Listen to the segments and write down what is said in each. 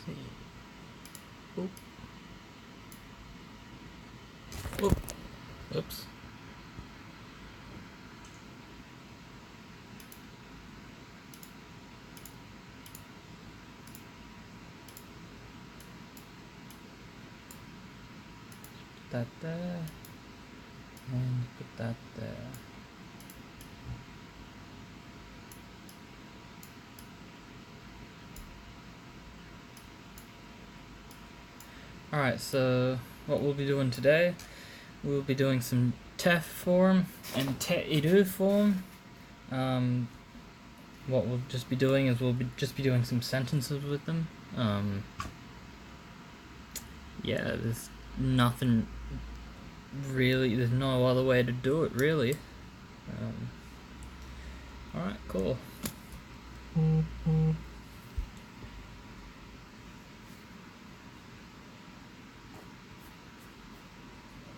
see. Oop. Oop. Oops. Put that there. And put that there. Alright, so what we'll be doing today, we'll be doing some te form and te iru form. What we'll just be doing is just be doing some sentences with them. Yeah, there's nothing really, there's no other way to do it really. Alright, cool.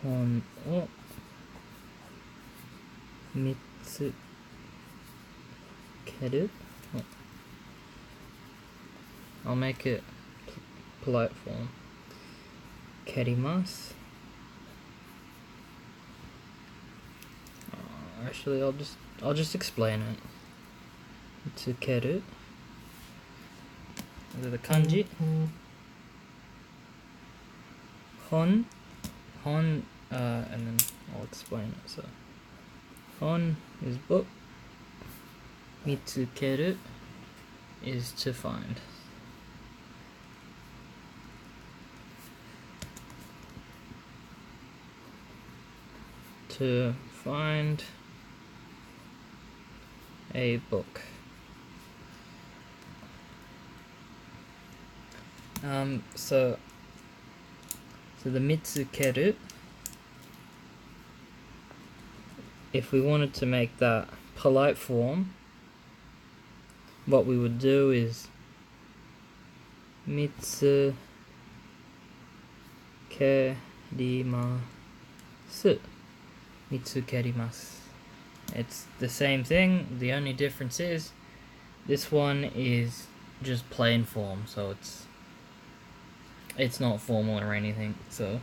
Hon o mitsukeru. I'll make it polite form. Kerimasu. Actually, I'll just explain it. Mitsukeru. These are the kanji. Hon, and then I'll explain it. So, hon is book. Mitsukeru is to find. To find a book. So the mitsukeru, if we wanted to make that polite form, what we would do is mitsukerimasu. Mitsukerimasu. It's the same thing, the only difference is this one is just plain form, so it's not formal or anything. So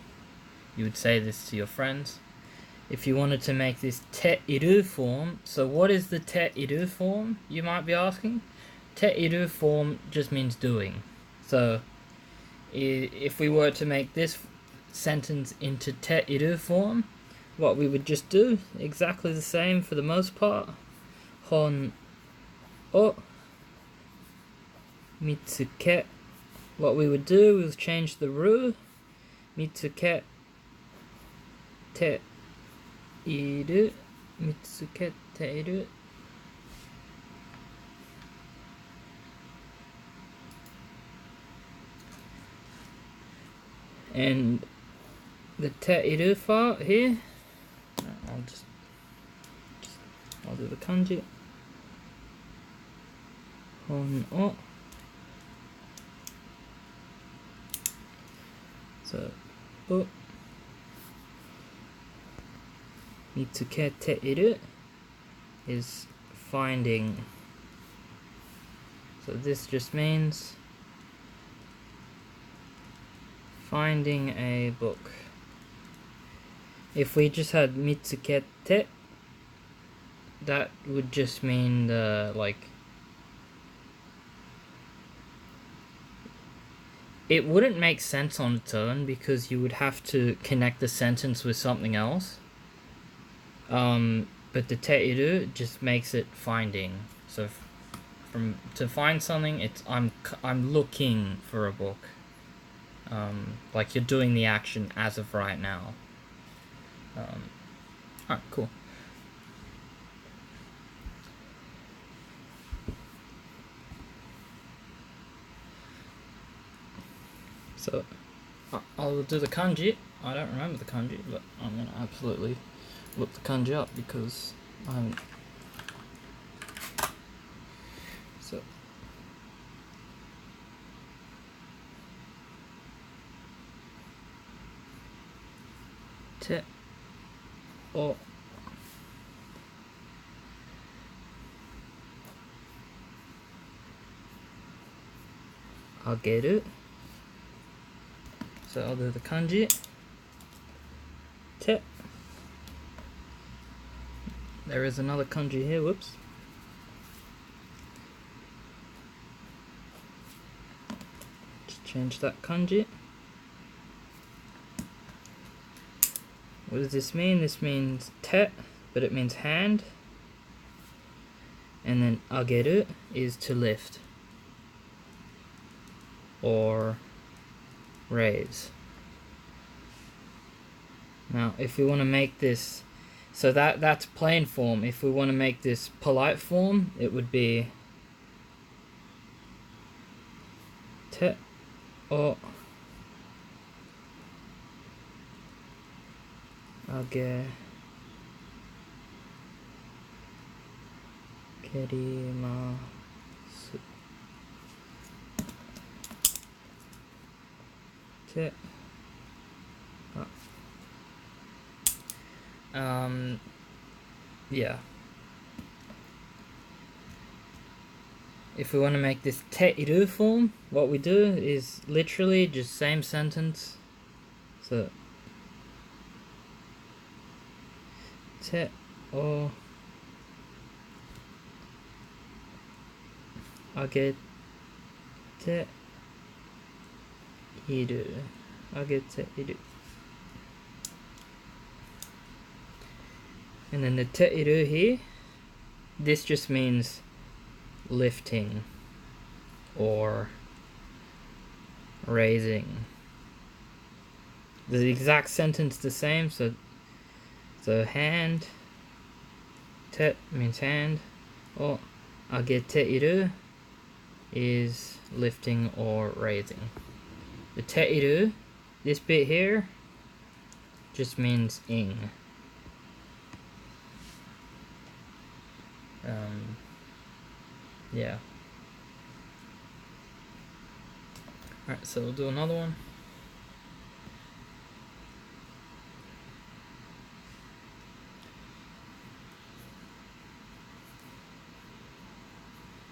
you would say this to your friends. If you wanted to make this te iru form, so what is the te iru form, you might be asking? Te iru form just means doing. So if we were to make this sentence into te iru form, what we would just do, exactly the same for the most part. Hon o mitsuke. What we would do is change the ru. Mitsuke te iru. Mitsuke te iru. And the te iru part here, I'll do the kanji. Hon o. So, o. Mitsukete iru is finding. So this just means finding a book. If we just had mitsukete, that would just mean it wouldn't make sense on its own because you would have to connect the sentence with something else. But the te iru just makes it finding. So to find something, it's I'm looking for a book. Like you're doing the action as of right now. Alright, cool. So I'll do the kanji. I don't remember the kanji, but I'm gonna absolutely look the kanji up because I haven't. So te o ageru. So I'll do the kanji. Te. There is another kanji here, whoops. Just change that kanji. What does this mean? This means te, but it means hand. And then ageru is to lift or raise. Now if we want to make this, so that's plain form. If we want to make this polite form, it would be te o age kerimasu. Te. Yeah. If we want to make this te iru form, what we do is literally just same sentence. So te o agete iru. Agete iru. And then the te iru here, this just means lifting or raising. The exact sentence the same, so hand, te means hand, o agete iru is lifting or raising. The te iru, this bit here, just means ing. Yeah. Alright, so we'll do another one.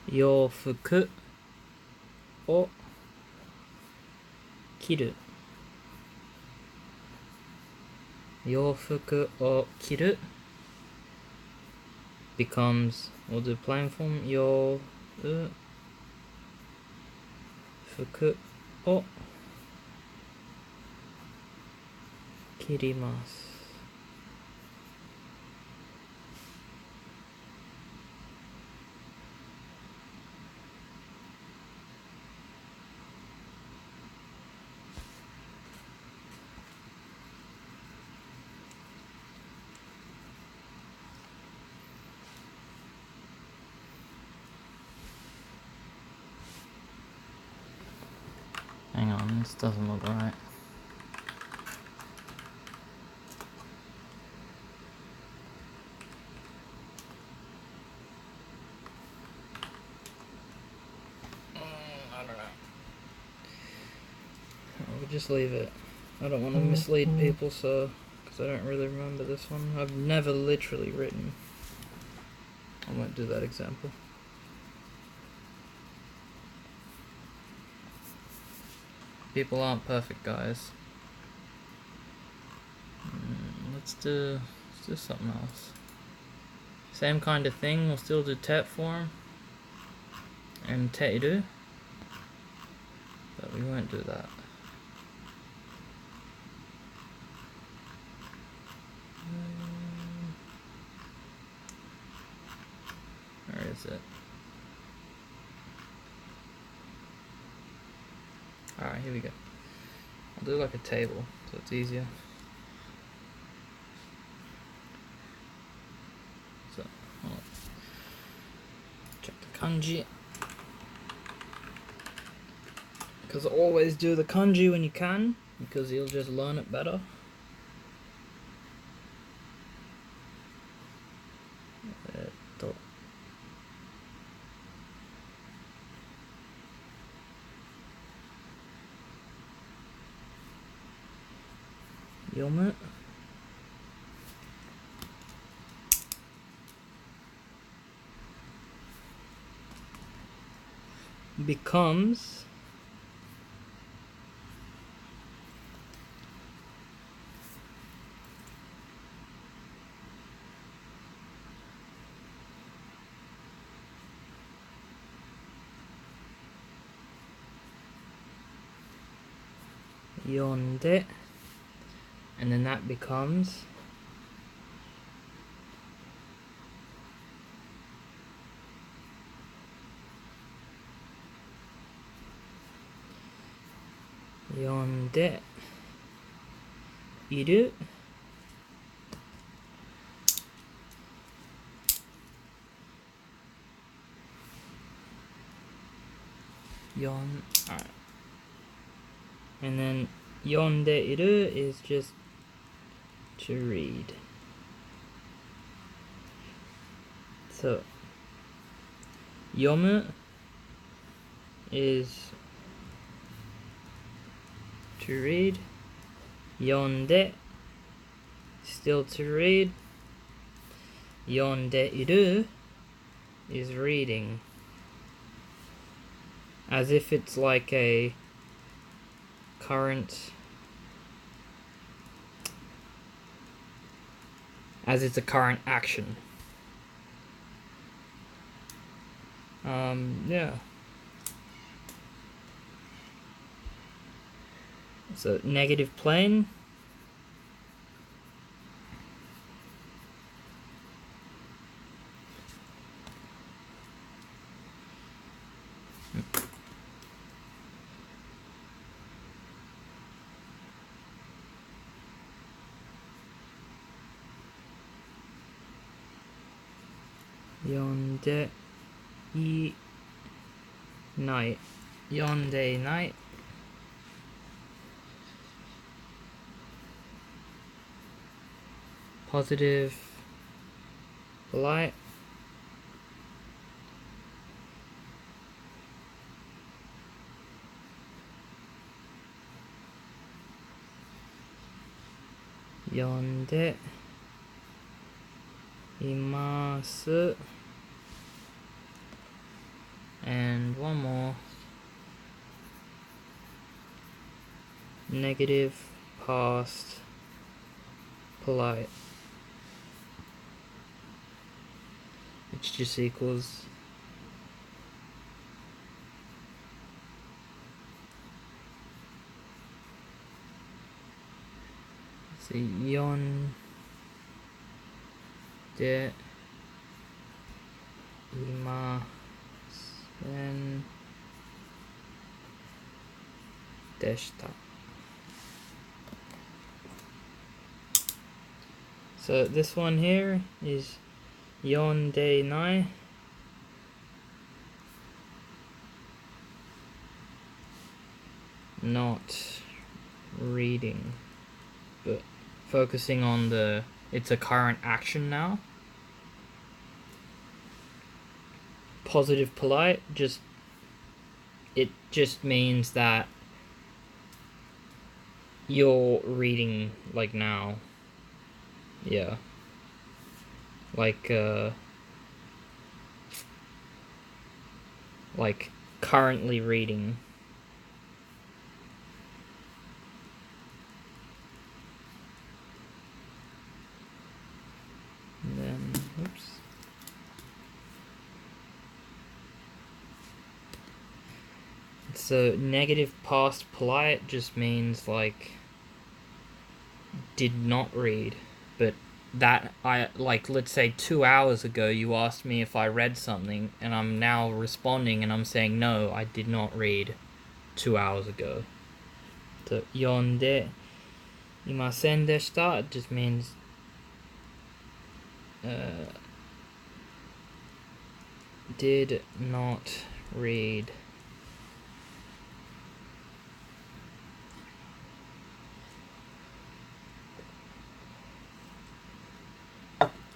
Youfuku o kiru. Youfuku o kiru becomes, we'll do plain form, yo fuku o kirimasu. Hang on, this doesn't look right. I don't know. We'll just leave it. I don't want to mislead people, so because I don't really remember this one. I've never literally written. I won't do that example. People aren't perfect, guys. Let's do something else. Same kind of thing. We'll still do te form and te iru, but we won't do that. Where is it? Alright, here we go. I'll do like a table, so it's easier. So, I'll check the kanji. Because always do the kanji when you can, because you'll just learn it better. Yomu becomes yonde, and then that becomes yonde iru. Alright. And then yonde iru is just to read. So yomu is to read. Yonde, still to read. Yonde iru is reading. As if it's like a current, as it's a current action. Yeah. So negative plane. Yonde I nai. Yonde nai. Positive, polite. Yonde imasu. And one more. Negative, past, polite. Which just equals yonde imasen deshita. So this one here is yonde nai. Not reading, but focusing on it's a current action now. Positive polite, it just means that you're reading like now. Yeah. Like currently reading. And then, oops. So negative past polite just means like did not read, but that let's say 2 hours ago you asked me if I read something, and I'm now responding and I'm saying no, I did not read 2 hours ago. So yonde imasen deshita just means did not read.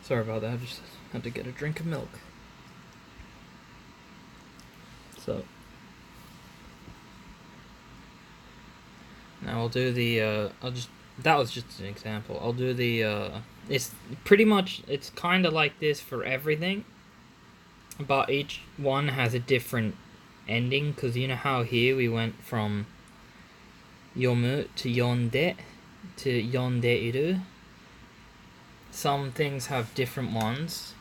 Sorry about that, I just had to get a drink of milk. So now I'll do the that was just an example. I'll do the it's pretty much, it's kind of like this for everything, but each one has a different ending, because you know how here we went from yomu to yonde to yonde iru. Some things have different ones,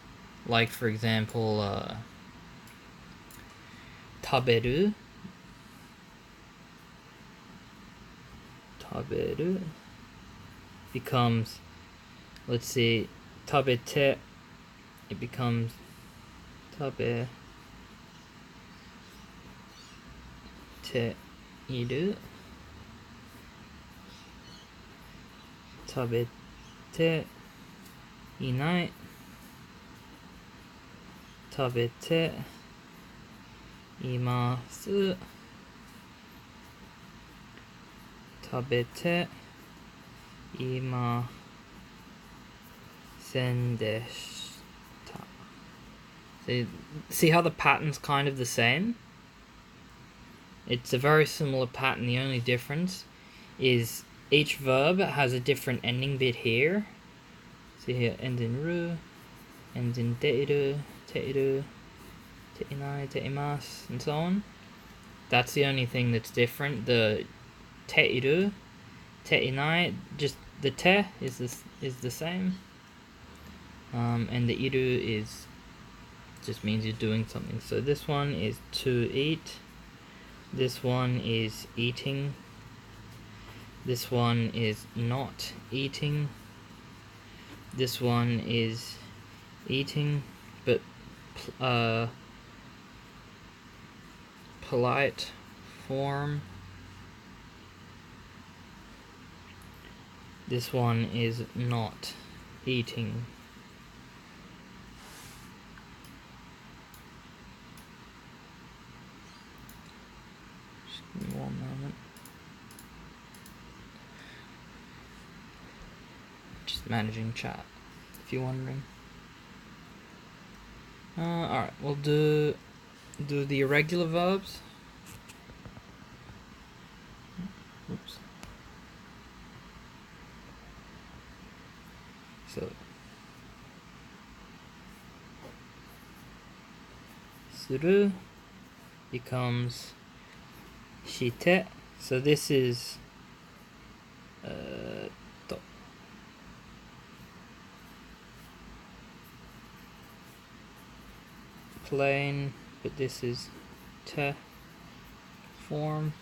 like for example taberu taberu becomes, let's see, tabete, it becomes tabe te iru, tabete inai, tabete imasu, tabete imasen deshita. See how the pattern's kind of the same? It's a very similar pattern. The only difference is each verb has a different ending bit here. See here, ends in ru, ends in teiru, teinai, teimasu, and so on. That's the only thing that's different. The teiru, teinai, just the te is the same, and the iru is just means you're doing something. So this one is to eat. This one is eating. This one is not eating. This one is eating, but polite form. This one is not eating. Just give me 1 moment. Just managing chat, if you're wondering. Alright, we'll do the irregular verbs. Oops. So suru becomes shite. So this is plain, but this is te form,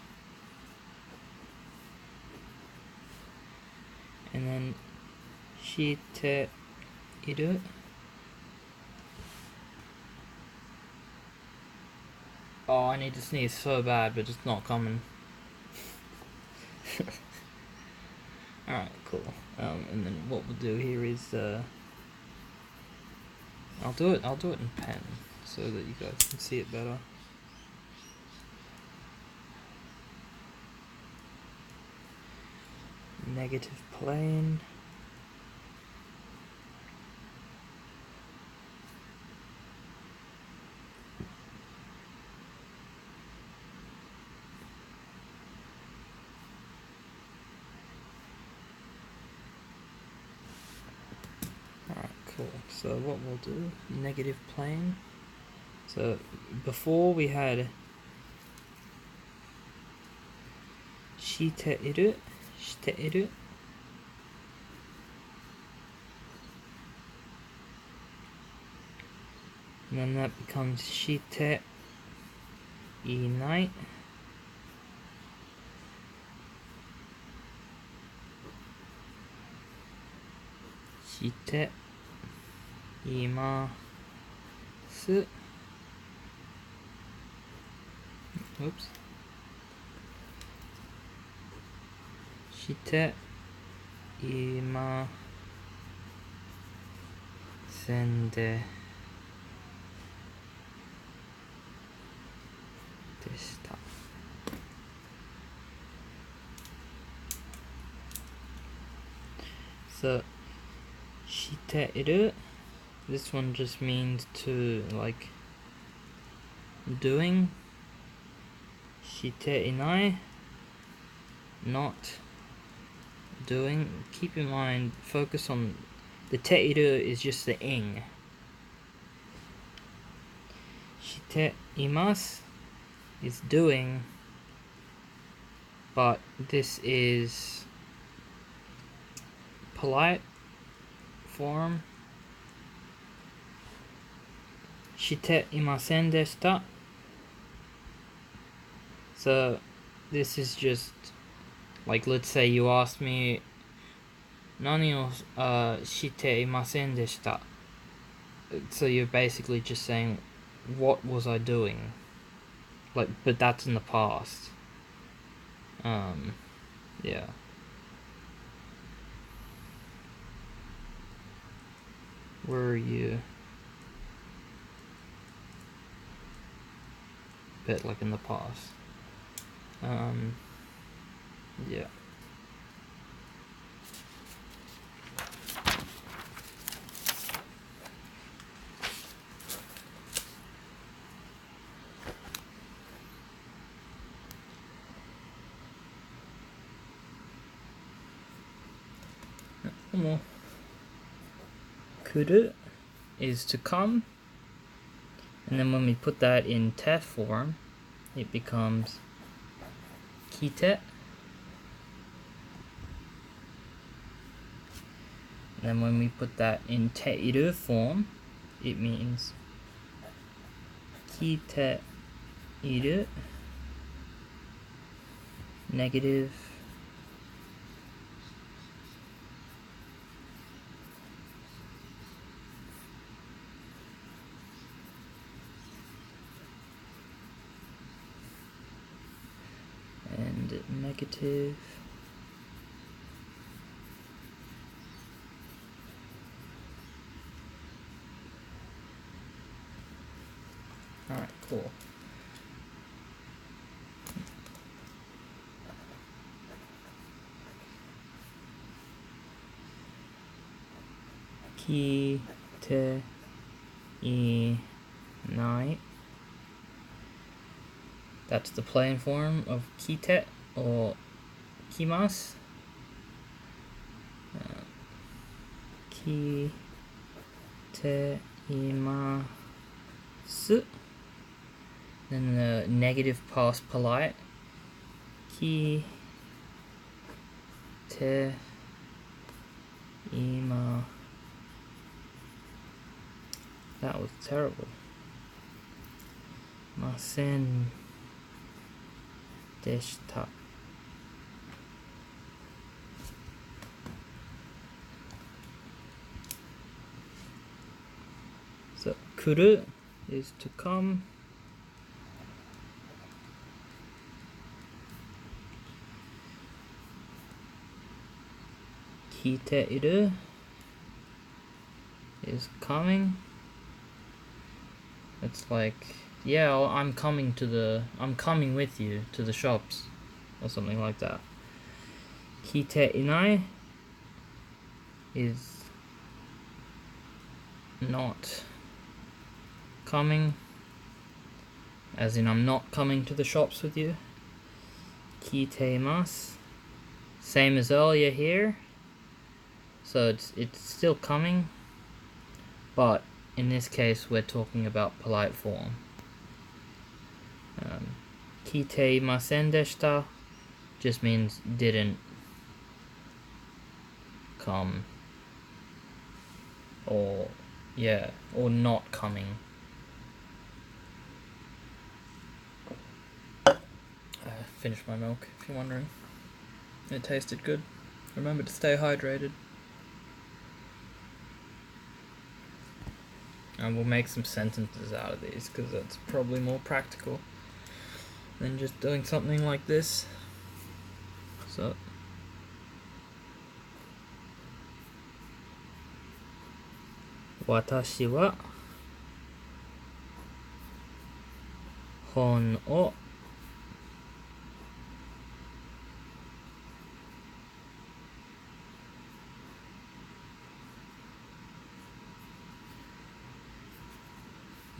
and then shite iru. Oh, I need to sneeze so bad, but it's not coming. Alright, cool. And then what we'll do here is I'll do it in pen so that you guys can see it better. Negative plane. Alright, cool. So what we'll do, negative plane. So before we had shiteiru, shiteiru. And then that becomes shite inai. Shite imasu. Oops. Shite imasen deshita. So shiteiru, this one just means to, like, doing. Shite inai, not doing. Keep in mind, focus on the teiru is just the ing. Shite imasu is doing, but this is polite form. Shite imasen deshita. So this is just Like, let's say you asked me, 何をしていませんでした. So you're basically just saying, what was I doing? Like, but that's in the past. Yeah. Were you? Bit like in the past. Yeah. Kuru is to come, and then when we put that in te form, it becomes kite. And then when we put that in te iru form, it means kite iru, negative, and negative. Alright, cool. Kite inai. That's the plain form of kite or kimasu. Kite imasu. Then the negative past polite. Kite ima. That was terrible. Masen deshita. So kuru is to come. Kite iru is coming. It's like, yeah, I'm coming with you to the shops, or something like that. Kite inai is not coming, as in I'm not coming to the shops with you. Kiteimasu, same as earlier here. So it's still coming, but in this case we're talking about polite form. Kiteimasen deshita just means didn't come, or not coming. I finished my milk, if you're wondering. It tasted good. Remember to stay hydrated. And we'll make some sentences out of these, because that's probably more practical than just doing something like this. So, watashi wa hon o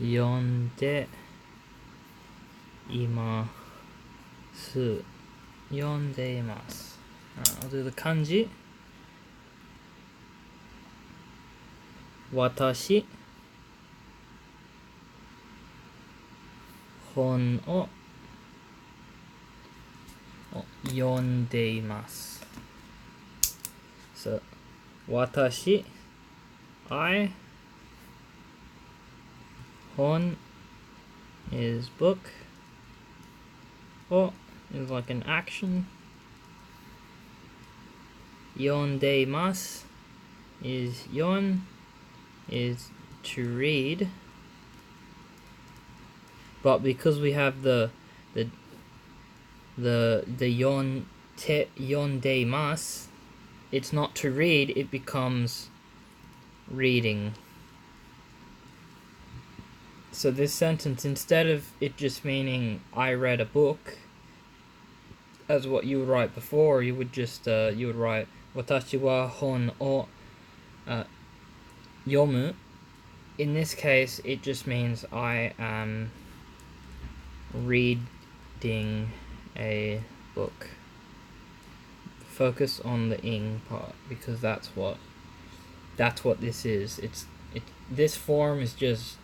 yonde imasu. Yonde imasu. I'll do the kanji. Watashi hon o yonde imasu. So, watashi, I. Hon is book. O is like an action. Yondeimasu is yon is to read, but because we have the yondeimasu, it's not to read, it becomes reading. So this sentence, instead of it just meaning I read a book, as what you would write before, you would just you would write watashi wa hon o yomu. In this case, it just means I am reading a book. Focus on the ing part, because that's what this is. This form is just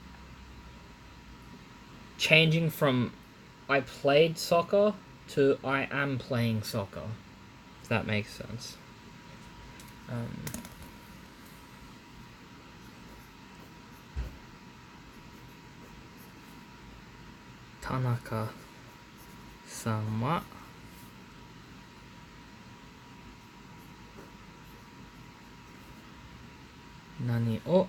changing from I played soccer to I am playing soccer, if that makes sense. Tanaka-san wa nani o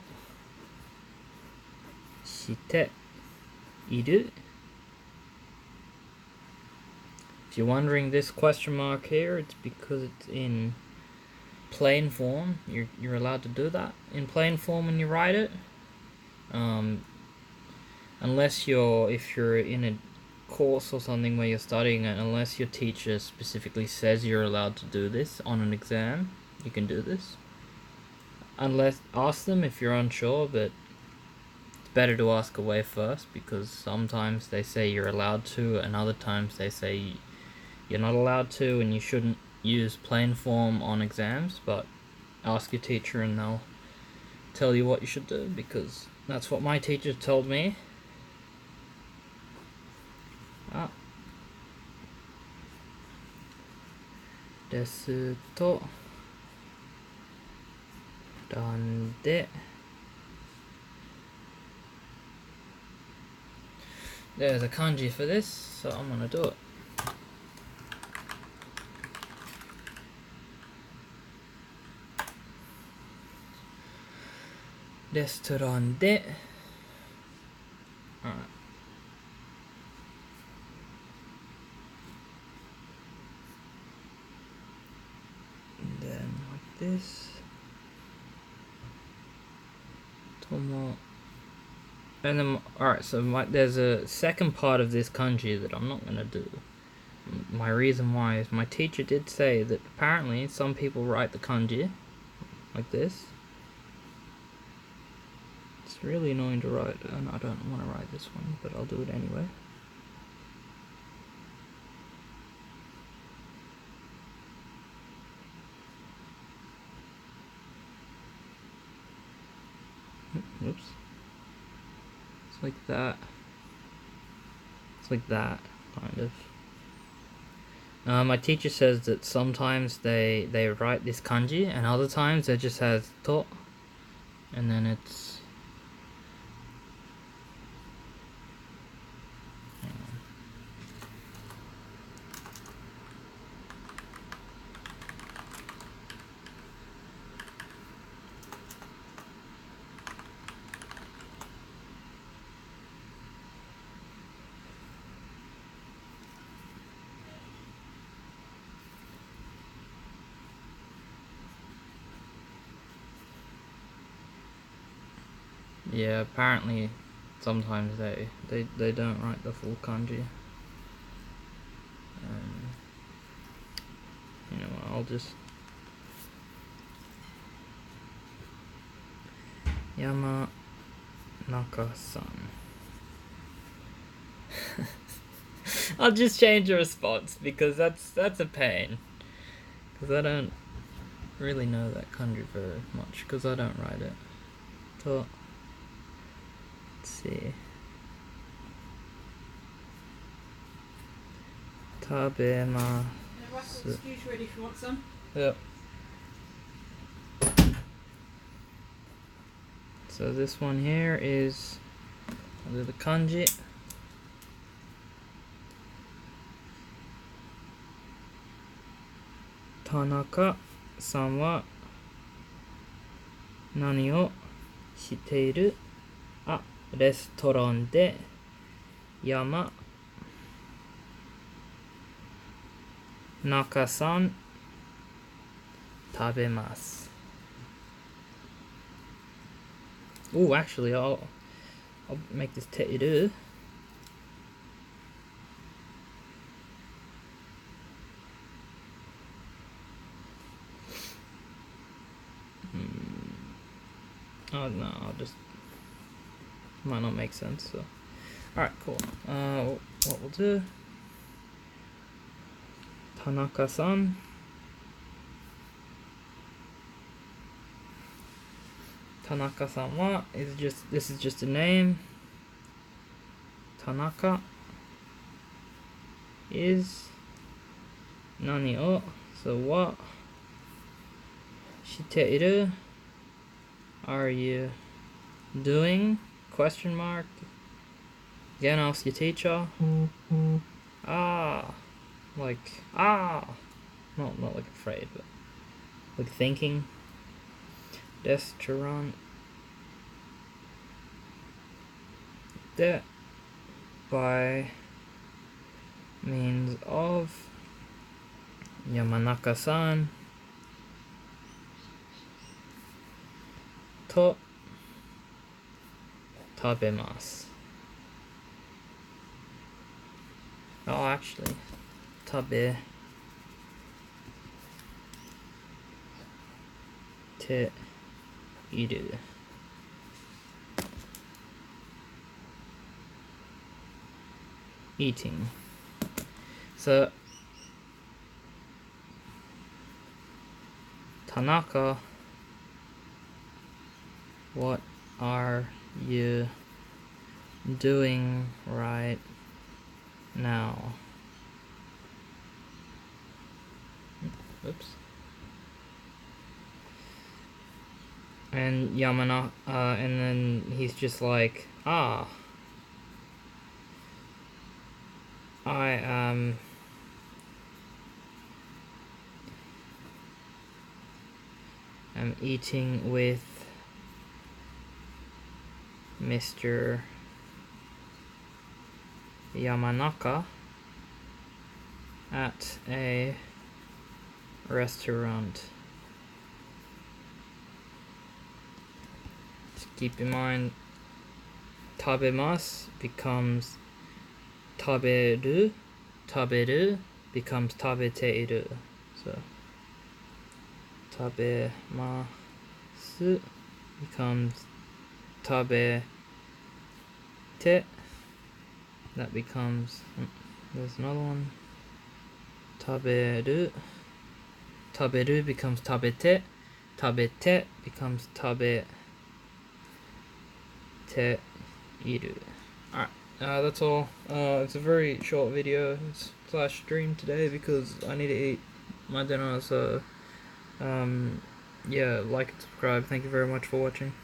shite iru? If you're wondering this question mark here, it's because it's in plain form. You're allowed to do that in plain form when you write it. Unless if you're in a course or something where you're studying it, unless your teacher specifically says you're allowed to do this on an exam, you can do this. Ask them if you're unsure, but it's better to ask away first, because sometimes they say you're allowed to, and other times they say you're not allowed to, and you shouldn't use plain form on exams. But ask your teacher and they'll tell you what you should do, because that's what my teacher told me. Desu to rande. There's a kanji for this, so I'm gonna do it. Restaurant de. Alright. And then like this. Tomo. And then, alright, so there's a second part of this kanji that I'm not gonna do. My reason why is my teacher did say that apparently some people write the kanji like this. It's really annoying to write, and I don't want to write this one, but I'll do it anyway. Oops. It's like that. It's like that, kind of. My teacher says that sometimes they write this kanji, and other times it just has to, and then it's. Yeah, apparently sometimes they don't write the full kanji. You know, I'll just Yamanaka-san. I'll just change the response, because that's a pain, because I don't really know that kanji very much, because I don't write it. So let's see. Tabemasu. Excuse ready if you want some. Yep. So this one here is, I'll do the kanji. さんは何をしている？あ、レストランで山中さん食べます。Oh, actually, I'll make this ている。Oh no, I'll just might not make sense. So, all right, cool. What we'll do? Tanaka-san. Tanaka-san wa this is just a name. Tanaka is nani o, so what shiteiru are you doing? Question mark. Again, ask your teacher. Like not like afraid, but like thinking. Restaurant. That by means of Yamanaka-san to tabemasu. Oh, actually, tabe te iru. Eating. So Tanaka, what are you doing right now? Oops. And and then he's just like, I am eating with Mr. Yamanaka at a restaurant. Just keep in mind, tabemasu becomes taberu, taberu becomes tabeteiru. So tabemasu becomes tabete. That becomes, there's another one. Taberu becomes tabete. Tabete becomes tabete iru. Alright, that's all. It's a very short video slash stream today because I need to eat my dinner. So, yeah, like and subscribe. Thank you very much for watching.